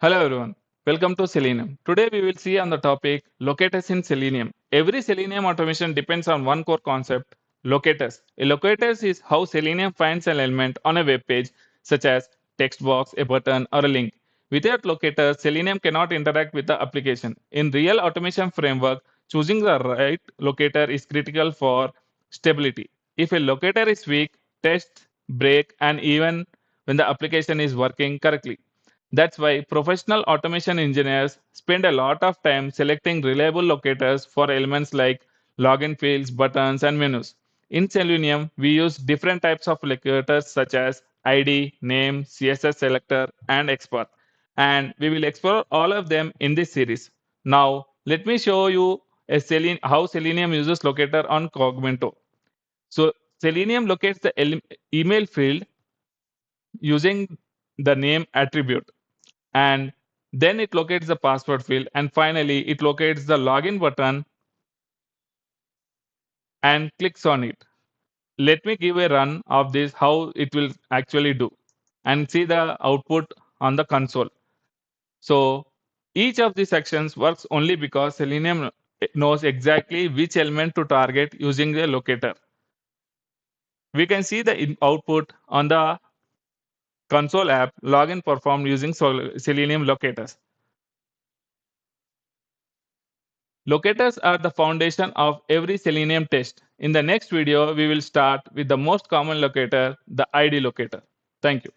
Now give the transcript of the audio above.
Hello everyone, welcome to Selenium. Today we will see on the topic locators in Selenium. Every Selenium automation depends on one core concept, locators. A locators is how Selenium finds an element on a web page such as text box, a button or a link. Without locators, Selenium cannot interact with the application. In real automation framework, choosing the right locator is critical for stability. If a locator is weak, tests break and even when the application is working correctly. That's why professional automation engineers spend a lot of time selecting reliable locators for elements like login fields, buttons, and menus. In Selenium, we use different types of locators such as ID, name, CSS selector, and expert. And we will explore all of them in this series. Now, let me show you how Selenium uses locator on Cogmento. So, Selenium locates the email field using the name attribute, and then it locates the password field, and finally it locates the login button and clicks on it. Let me give a run of this how it will actually do and see the output on the console. So each of these sections works only because Selenium knows exactly which element to target using the locator. We can see the output on the console app login performed using Selenium locators. Locators are the foundation of every Selenium test. In the next video, we will start with the most common locator, the ID locator. Thank you.